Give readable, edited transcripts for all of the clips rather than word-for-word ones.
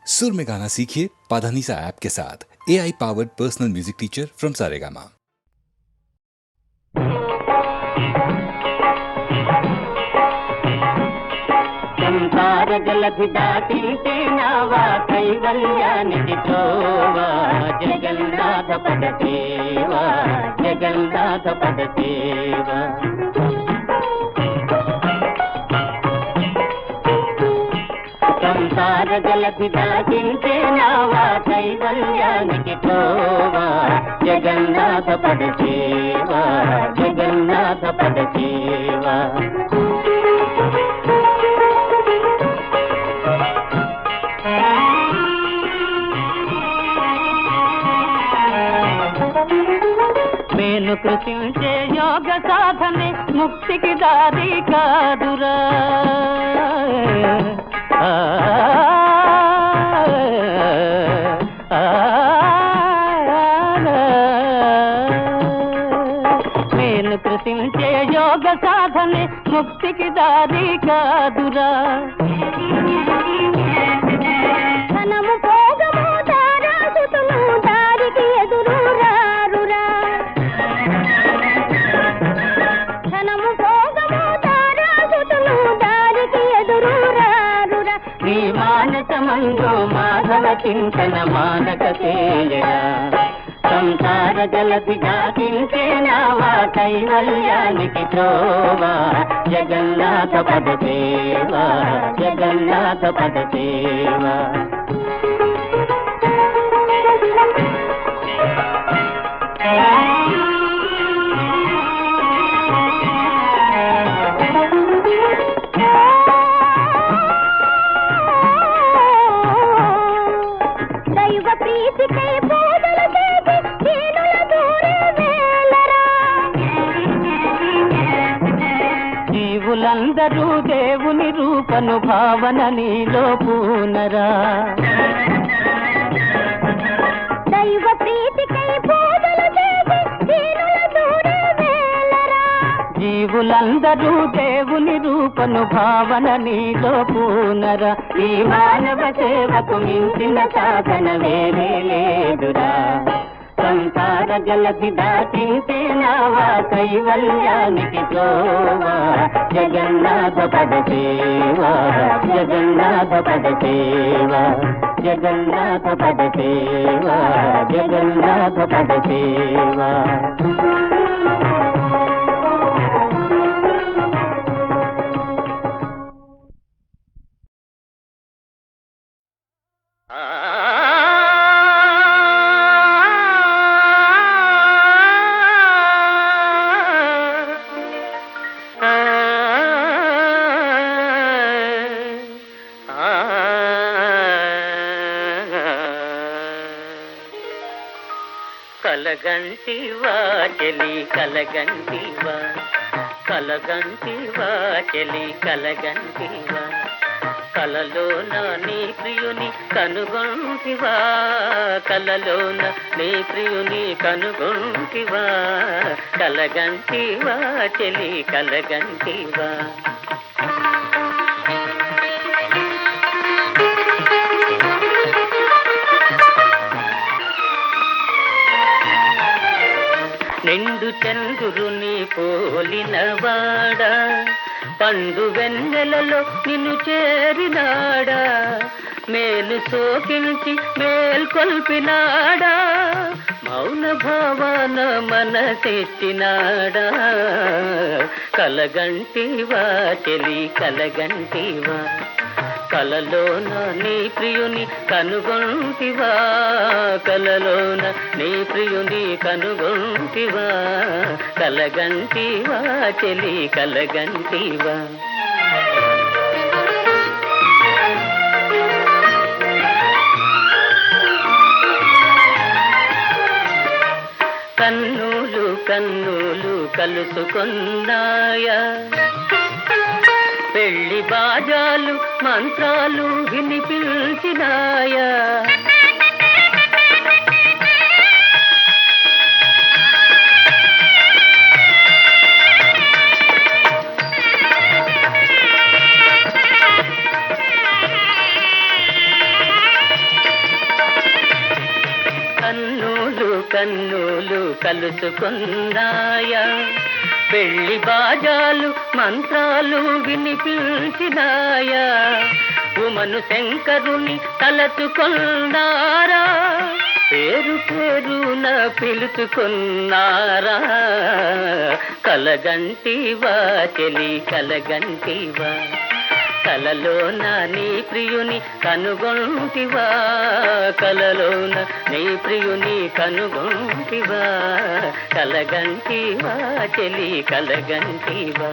सुर में गाना सीखिए पाधानीसा ऐप के साथ। AI powered personal music teacher from Saregama. సంసార జలధి దాటింటే నావా కైవల్యానికి త్రోవా జగన్నాథ పద సేవా జగన్నాథ పద సేవా సంసార జలధి దాటింటే నావా కైవల్యానికి త్రోవా జగన్నాథ పద సేవా జగన్నాథ పద సేవా మేలు కృషించే యోగ సాధనే ముక్తికి దారి కాదురా మేలు కృషించే యోగ సాధనే ముక్తికి దారి కాదురా ధనము భోగము దారాసుతులు దారికి ఎదురు రారురా ధనము భోగము దారాసుతులు దారికి ఎదురు రారురా నీ మానసమందు మాధవ చింతన మానక చేయరా సంసార జలధి దాటించే నావా కైవల్యానికి త్రోవా జగన్నాథ పద సేవా జగన్నాథ పద సేవా దైవ ప్రీతికై బోధలు చేసి దీనుల దూరే వేలరా జీవులందరూ దేవుని రూపను భావన నీలో పూనరా దైవ ప్రీతికై బోధలు చేసి దీనుల దూరే వేలరా జీవులందరూ దేవుని రూపను భావన నీలో పూనరా ఈ మానవ సేవకు మించిన సాధన వేరే లేదురా సంసార జలధి దాటించే నావా కైవల్యానికి త్రోవా జగన్నాథ పద సేవా జగన్నాథ పద సేవా జగన్నాథ పద సేవా జగన్నాథ పద సేవా కలగంటివా చెలి కలగంటివా కలగంటివా చెలి కలగంటివా కలలోన నీ ప్రియుని కనుగొంటివా కలలోన నీ ప్రియుని కనుగొంటివా కలగంటివా చెలి కలగంటివా నిండు చంద్రుని పోలినవాడా పండు వెన్నెలలో నిన్ను చేరినాడా మేలు సోకించి మేల్కొల్పినాడా మౌన భావన మనసెచ్చినాడా కలగంటివా చెలి కలగంటివా కలలోన నీ ప్రియుని కనుగొంటివా కలలోన నీ ప్రియుని కనుగొంటివా కలగంటివా చెలి కలగంటివా కన్నులు కన్నులు కలుసుకున్నాయా పెళ్లి బాజాలు మంత్రాలు వినిపించినాయా కన్నులు కలుసుకున్నాయా పెళ్లి బాజాలు మంత్రాలు వినిపించినాయా ఉమను శంకరుని తలచుకున్నారా పేరు పేరున పిలుచుకున్నారా కలగంటివా చెలి కలగంటివా కలలోన నీ ప్రియుని కనుగొంటివా కలలోన నీ ప్రియుని కనుగొంటివా కలగంటివా చెలి కలగంటివా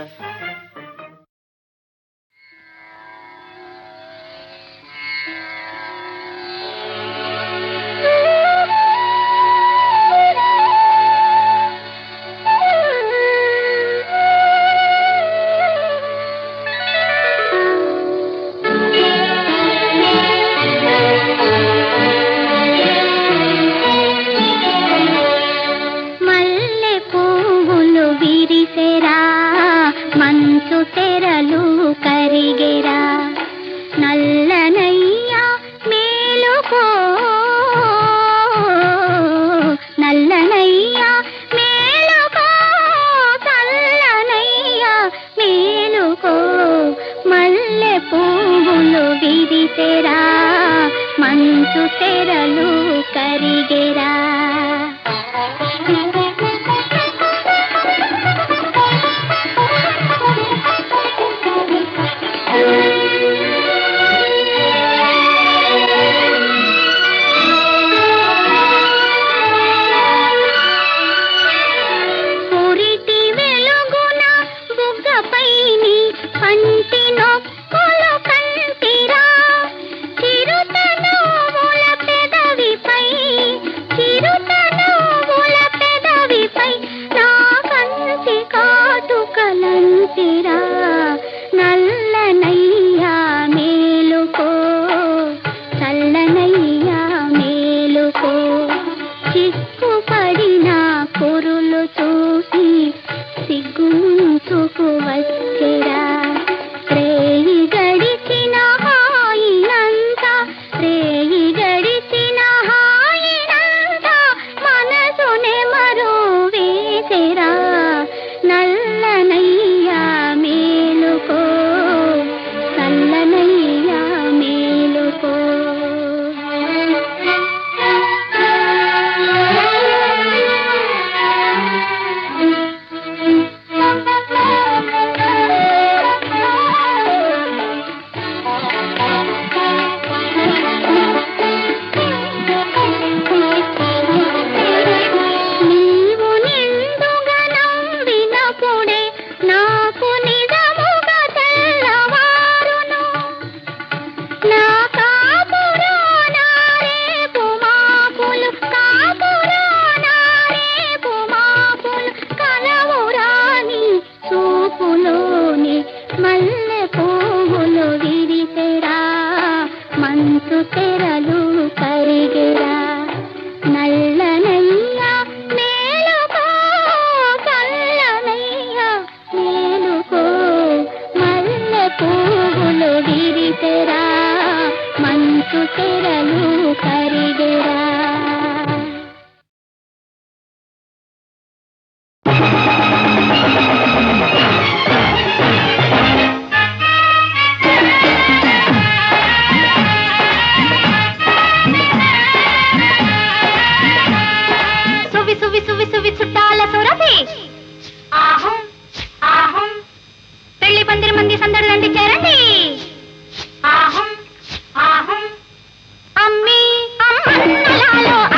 అమ్మి అమ్మ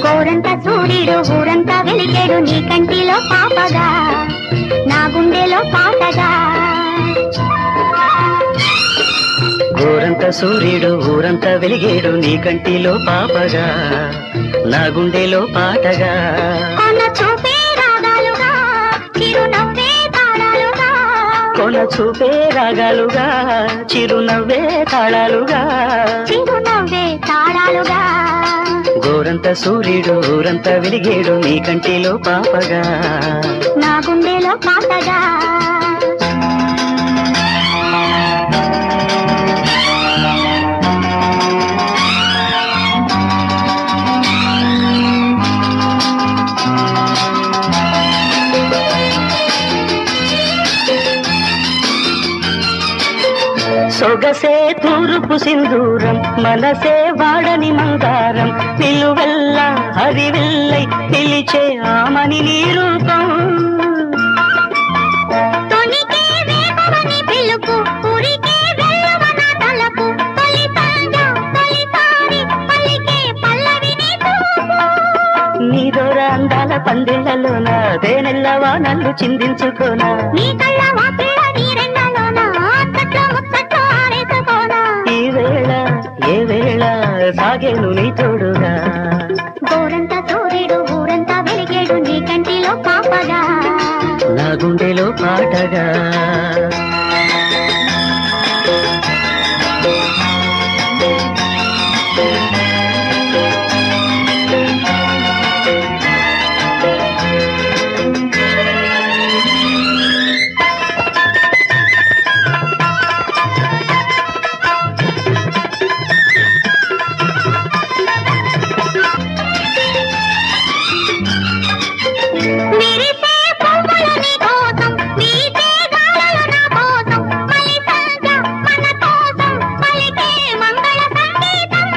గోరంత సూర్యుడు ఊరంతా వెలిగాడు నీ కంటిలో పాపగా నా గుండెలో పాటగా. గోరంత సూర్యుడు ఊరంతా వెలిగేడు నీ కంటిలో పాపగా నా గుండెలో పాటగా. కొన చూపే రాగాలుగా చిరునవ్వే తాళాలుగా. కొన చూపే రాగాలుగా చిరునవ్వే తాళాలుగా. చిరునవ్వే తాళాలుగా. గోరంత సూర్యుడు ఊరంతా వెలిగేడు నీ కంటిలో పాపగా నా గుండెలో పాటగా. సొగసే తూరుపు సింధూరం మనసే వాడని మందారం నిలువెల్ల హరివిల్లై నిలిచే ఆమని నీ రూపం. తొణికే వేగమని పిలుపు ఉరికే వెల్లువన తలపు తొలి సంజ తొలిసారి పలికే పల్లవి నీ తూపు. నీదొర అందాల పందిళ్లలోన దేనెల్లవా నన్ను చిందించుకోనా. నీ కళ్ళ వాపిళ్ళ నీరెండలోన అత్తట్లో ముచ్చట్లో ఆరేసుకోనా. ఈ వేళ ఏ వేళ సాగేను నీ తోడుగా. గోరంత సూర్యుడు ఊరంతా వెలిగేడు నీ కంటిలో పాపగా నా గుండెలో పాటగా. విరిసే పువ్వులు నీ కోసం వీచే గాలులు నా కోసం మలి సంజ మన కోసం పలికే మంగళ సంగీతం.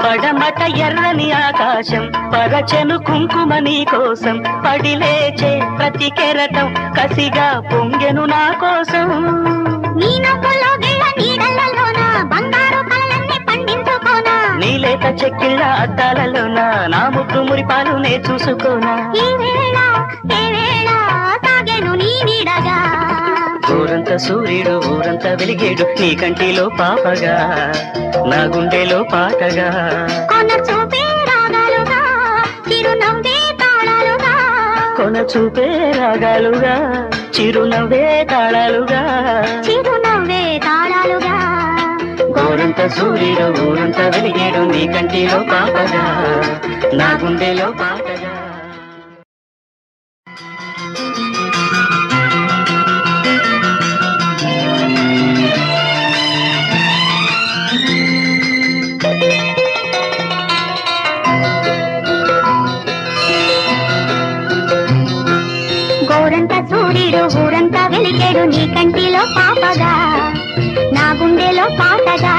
పడమట ఎర్రని ఆకాశం పరచెను కుంకుమ నీ కోసం పడిలేచే ప్రతి కెరటం కసిగా పొంగెను నా కోసం. నీ నవ్వులో గిళ్ళ నీడలలోన బంగారు కలలన్నీ పండించుకోనా. నీలేత చెక్కిళ్ళ అద్దాలలోన నా ముద్దు మురిపాలు నే చూసుకోనా. ఈ వేళ ఏ వేళ సాగెను నీ నీడగా. ఊరంత సూర్యుడు ఊరంతా వెలిగేడు నీ కంటిలో పాపగా నా గుండెలో పాటగా. కొన చూపే రాగాలుగా చిరునవ్వే తాళాలుగా. కొన చూపే రాగాలుగా చిరునవ్వే తాళాలుగా. చిరునవ్వే తాళాలుగా. గోరంత సూర్యుడు ఊరంతా వెలిగేడు నీ కంటిలో పాపగా నా గుండెలో పాటగా. గోరంత సూర్యుడు ఊరంతా వెలిగేడు నీ కంటిలో పాపగా నా గుండెలో పాటగా.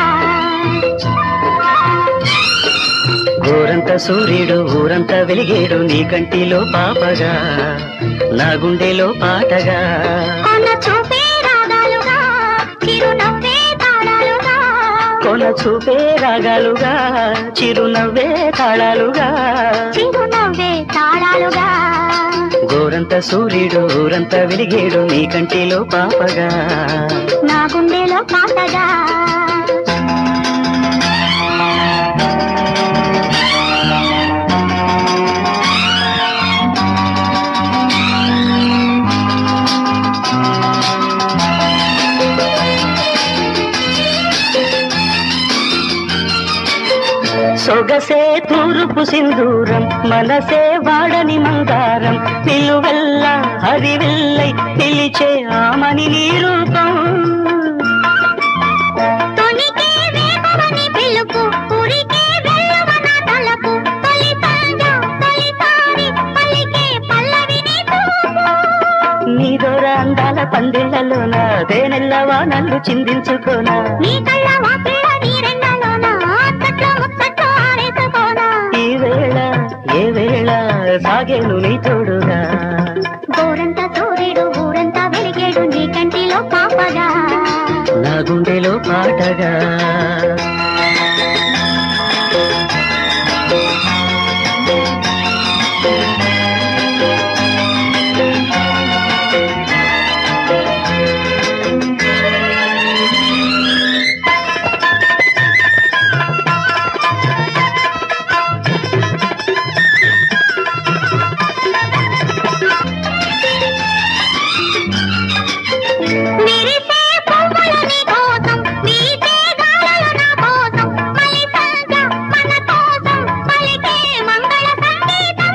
గోరంత సూర్యుడు ఊరంతా వెలిగేడు నీ కంటిలో పాపగా నా గుండెలో పాటగా. కొన చూపే రాగాలుగా చిరునవ్వే తాళాలుగా. కొన చూపే రాగాలుగా చిరునవ్వే తాళాలుగా. చిరునవ్వే తాళాలుగా. గోరంత సూర్యుడు ఊరంతా వెలిగేడు నీ కంటిలో పాపగా నా గుండెలో పాటగా. సొగసే తూరుపు సింధూరం మనసే వాడని మందారం నిలువెల్ల హరివిల్లై నిలిచే ఆమని నీ రూపం. తొణికే వేగమని పిలుపు ఉరికే వెల్లువన తలపు తొలి సంజ తొలిసారి పలికే పల్లవి నీ తూపు. నీదొర అందాల పందిళ్లలోన దేనెల్లవా నన్ను చిందించుకోనా. నీ కళ్ళ వాపిళ్ళ నీరెండలోన అత్తట్లో ముచ్చట్లో సాగేను నీ తోడుగా. గోరంత సూర్యుడు ఊరంతా వెలిగేడు నీ కంటిలో పాపగా, నా గుండెలో పాటగా. మెరిసే పువ్వులు నీ కోసం, వీచే గాలులు నా కోసం, మలి సంధ్య మన కోసం పలికే మంగళ సంగీతం.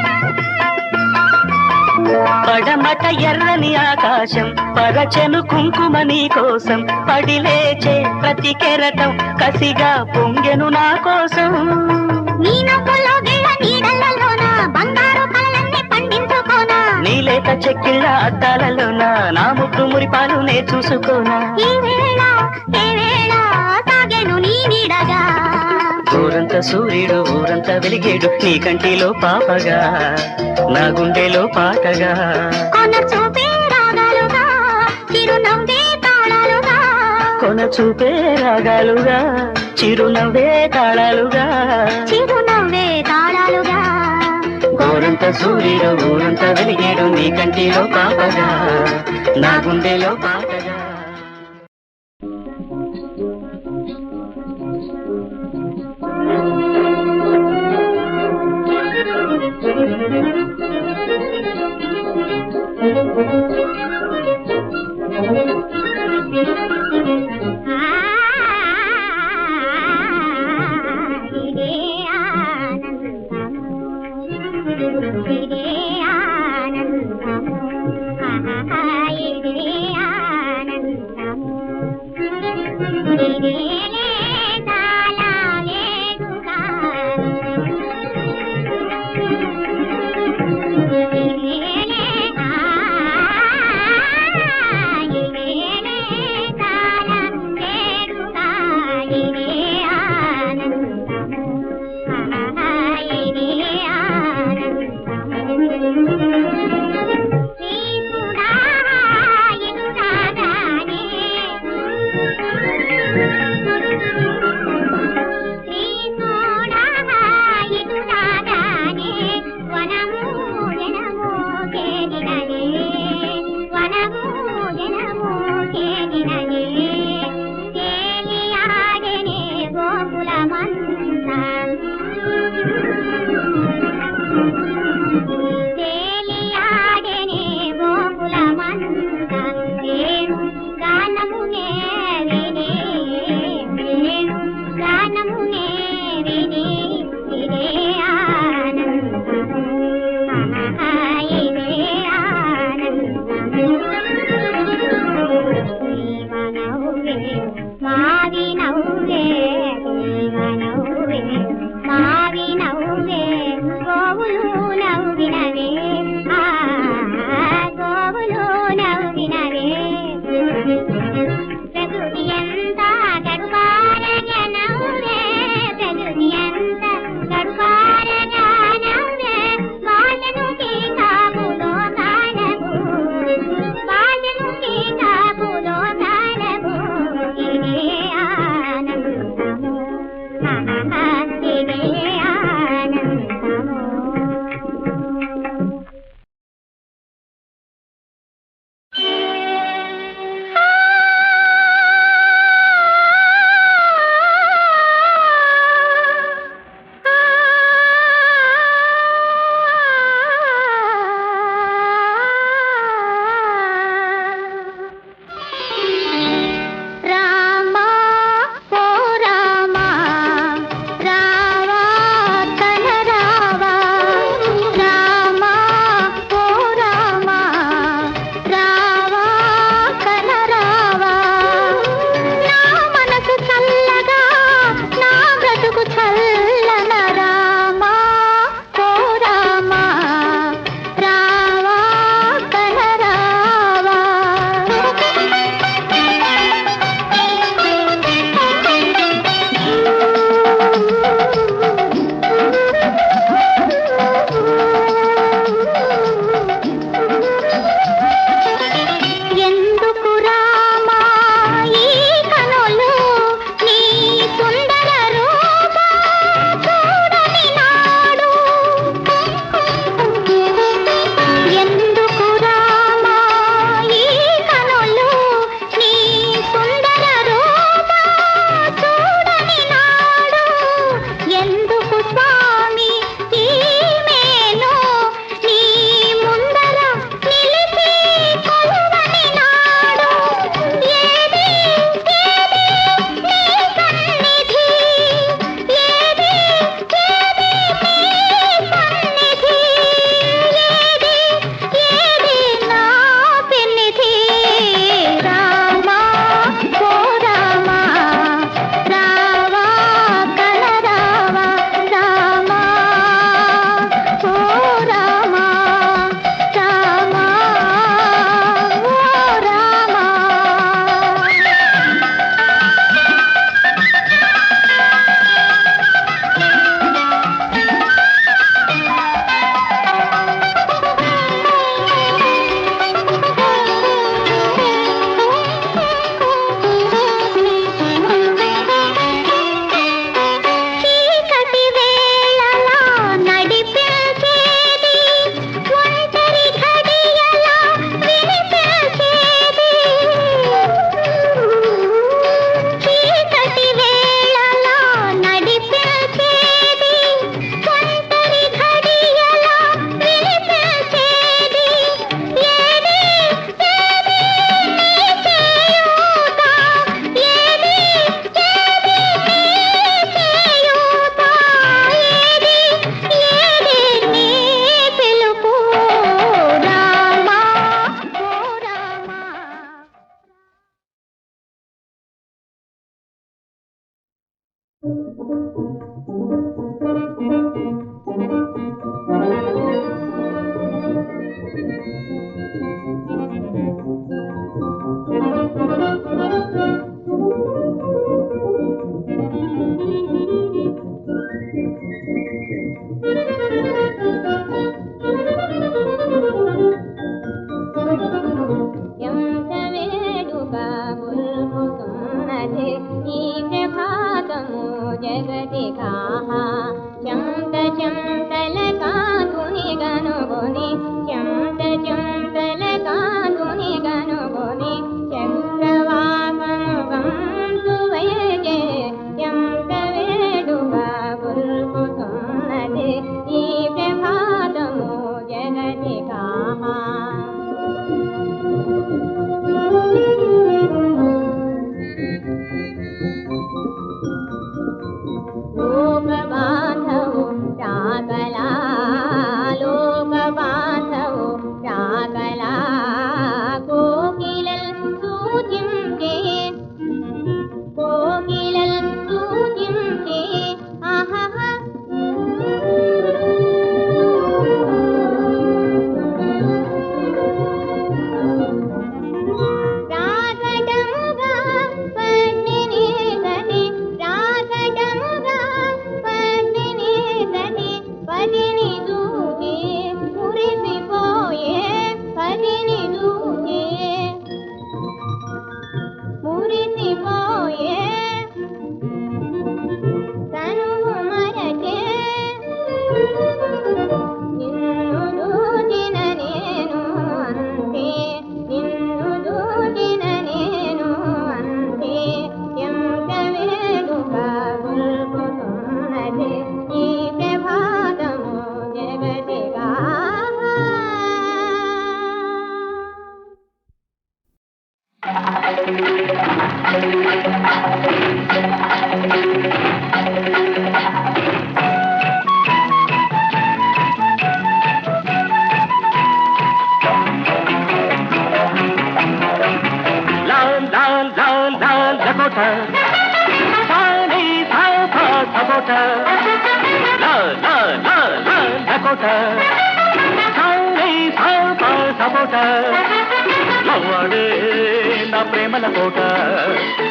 పడమట ఎర్రని ఆకాశం పరచెను కుంకుమ నీ కోసం, పడి లేచే ప్రతి కెరటం కసిగా పొంగెను నా కోసం. నీ నవ్వుల్లో గిళ్ళ నీడలలోన బంగారు కలలన్నీ పండించుకోనా, నీలేత చెక్కిళ్ళ అద్దాలలోన నా ముద్దు మురిపాలు నే చూసుకోనా. ఈ వేళ సాగెను నీ నీడగా, ఊరంత సూర్యుడు ఊరంత వెలిగేడు నీ కంటిలో పాపగా, నా గుండెలో పాటగా. కొన చూపే రాగాలుగా, చిరునవ్వే తాళాలుగా, కొన చూపే రాగాలుగా, చిరునవ్వే తాళాలుగా. చిరునవ్వే తాళాలుగా. ఊరంత సూర్యుడు ఊరంత వెలిగేడు నీ కంటిలో పాపగా, నా గుండెలో పాటగా. ఇదే ఆనందం, ఇదే ఆనందం, ఇదే ఆనందం. ఎంత వేడుగా ముల్ముతున్నది ఈ ప్రభాతము జగతిగా చెంత చెంతల కాకుని గనుగొని చెంత చెంతల కాకుని గనుగొని చక్రవాకము గంతు వయజే ఎంత వేడుగా ముల్ముతున్నది ఈ ప్రభాతము జగతిగా లోకబాంధవు రాగలా లోకబాంధవు రాగలా కోకిలల్ సూచించే కోకిలల్ సూచించే ఆహా రాగడంగా పద్మిని సతి రాగడంగా పద్మిని సతి పదిని దూచి మురిసిపోయే పదిని దూచి మురిసిపోయే తనువు మరచే నిన్ను దూచిన నేను అంతే నిన్ను దూచిన నేను అంతే ఎంత వేడుగా గుల్పుతున్నది ఈ ప్రభాతము జగతిగా లాల్ లాల్ లాల్ లాల్ లకోటా సాని సాపా సపోటా లాల్ లాల్ లాల్ లాల్ లకోటా సాని సాపా సపోటా లవ్వాడే నా ప్రేమల కోట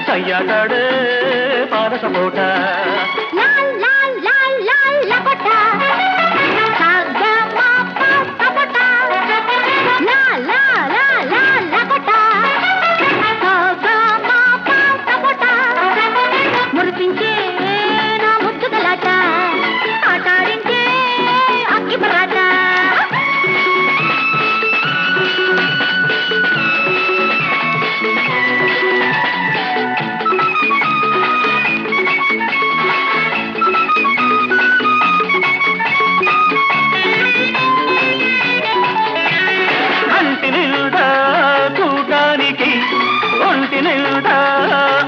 సయ్యాటాడే పారస కోట లాల్ లాల్ లాల్ లాల్ లకోటా సాగమా పపటా లాల్ లాల్ లాల్ లాల్ లకోటా సాగమా పపటా మురిపించే నా ముద్దు గలాట ఆటాడించే అక్కి పరాట కంటి నిండా చూడడానికి ఒంటి నిండా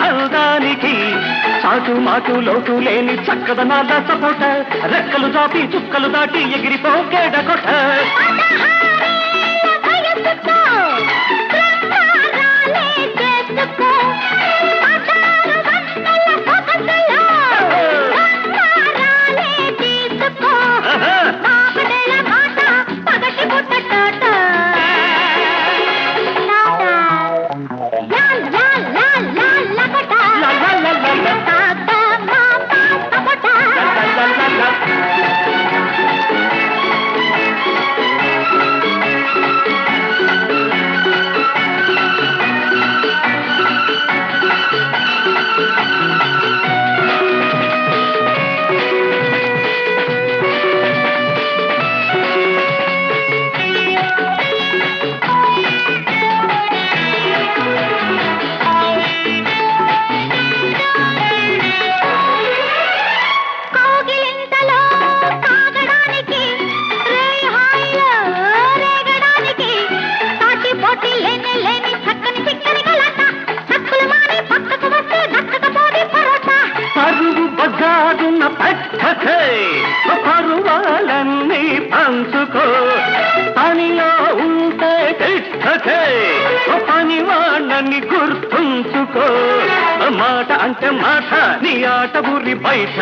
అందానికి చాటు మాటు లోటు లేని చక్కదనాల సపోట రెక్కలు చాపి చుక్కలు దాటి ఎగిరిపోకేడ కొట్ట వయసుతో ప్రసారాలే చేసుకో పదారు వందల సొగసులో ప్రసారాలే తీసుకో మాపడల మాట పగటి పుట్టట లాల్ లాల్ లాల్ లాల్ లపట లా లా లా లా లా. తాత మాప పపట లా లా లా లా లా. కోగిలింతలో కాగడానికి రేహాయిలో రేగడానికి సాటి పోటీ లేని లేని చక్కని చిక్కని గలాట చక్కులు మాని పక్కకు వస్తే దక్కకపోతే పరోట పరువు బజారున్న పట్టకే పరువాలన్నీ పంచుకో పనిలో ఉంటే తిట్టకే పని వాళ్ళని గుర్తుంచుకో మాట అంటే మాట నీ ఆట ఊరి బయట